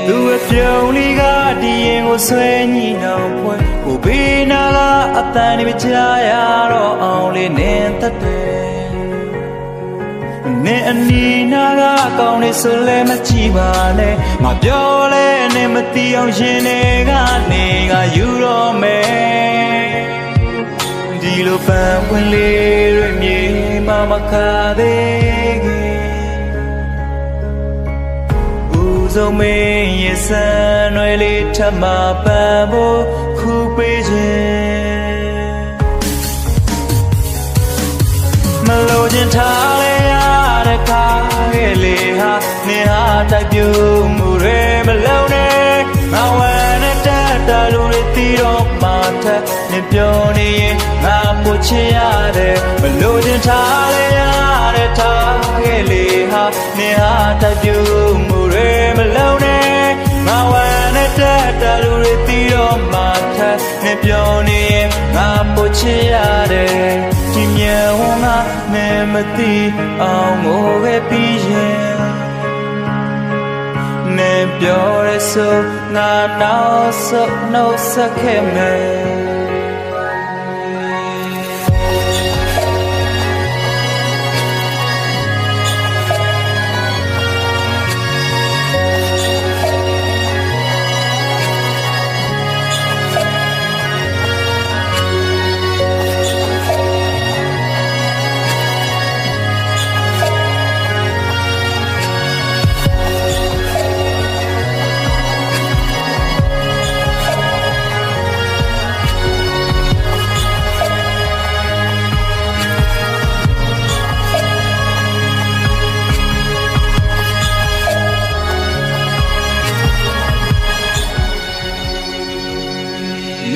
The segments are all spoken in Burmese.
သူအပြုံးလေးကဒီရင်ကိုဆွဲညှိနှောင်ဖွယ်ကိုဘေးနာကအတန်တွေကြားရတော့အောင်လေးနင်းသက်တယ်နင်းအနီးနာကကောင်းနေဆိုလဲမကြည့်ပါနဲ့ငါပြောလဲနဲ့မသိအောင်ရှင်နေကနေကယူတော့မယ်ဒီလိုပန်းဝင်လေးတွေမြေမမခါသေးခင်ဆုံးမင်းရဲ့စံရွယ်လေးထပ်မပန်ဖို့ခုပေးခြင်းမလို့ခြင်းထားလဲရတဲ့ခါရဲ့လေဟာနေဟာတိုက်ပြမှုတွေမလုံးနဲ့ငါဝမ်းနဲ့တက်တာလူတွေတီးတော့မှထက်နေပြောနေရင်ငါပို့ချင်ရတယ်မလို့ခြင်းထားလဲရတဲ့ထားရဲ့လေဟာနေဟာတိုက်ပြမှုတွေမလုံးနဲ့ငါဝမ်းနဲ့တက်တာလူတွေတီးတော့မှထက်နေပြောနေရင်ငါပို့ချင်ရတယ်ဒီမြေဝန်းကနေမသိအောင်ငိုခဲ့ပြီးရင်နေပြောရဆိုငါနောက်ဆုတ်နှုတ်ဆက်ခဲ့မယ်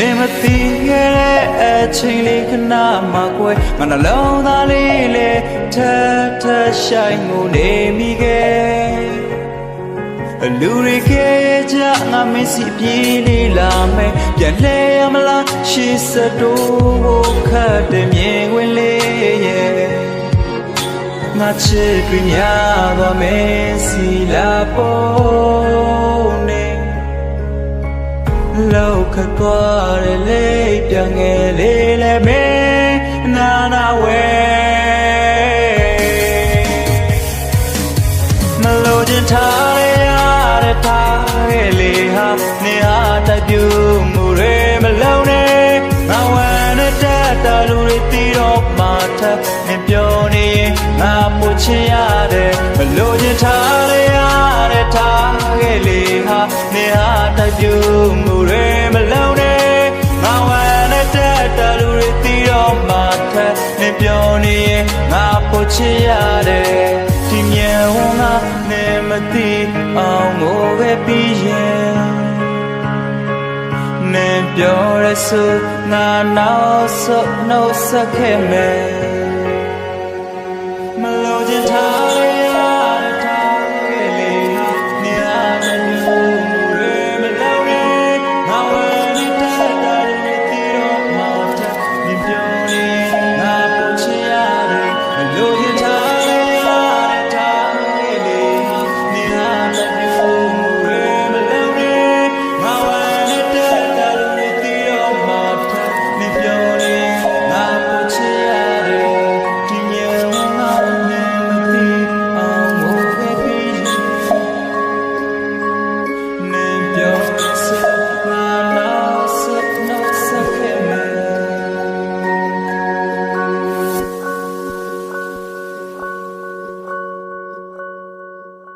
နေမသိခဲ့တဲ့အချိန်လေးခဏမှကွယ်ငါနှလုံးသားလေးလေထထရှိုင်းကိုနေမိခဲ့လူတွေကကြငါမစီပြေးနေလာမယ်ပြန်လဲရမလားရှေ့စတိုးခတ်တဲ့မြင်ဝင်လေးရဲ့ငါချစ်ပြီးများသွားမယ်စီလာပေါ်နေလောက်ခတ်သွားတဲ့လေးပြန်ငယ်လေးလည်းမင်းနာနာဝဲမလို့ခြင်းထားရတဲ့ထားရဲ့လေးဟာနေဟာတိုက်ပြမှုတွေမလုံးနဲ့ငါဝမ်းနဲ့တက်တာလူတွေတီးတော့မှထပ်နေပြောနေရင်ငါပို့ချင်ရတယ်မလို့ခြင်းထားရတဲ့ထားရဲ့လေးဟာနေဟာတိုက်ပြမှုတွေမလုံးနဲ့ငါဝမ်းနဲ့တက်တာလူတွေတီးတော့မှထပ်နေပြောနေရင်ငါပို့ချင်ရတယ်ဒီမြေဝန်းကနေမသိအောင်ငိုခဲ့ပြီးရင်နေပြောရဆိုငါနောက်ဆုတ်နှုတ်ဆက်ခဲ့မယ်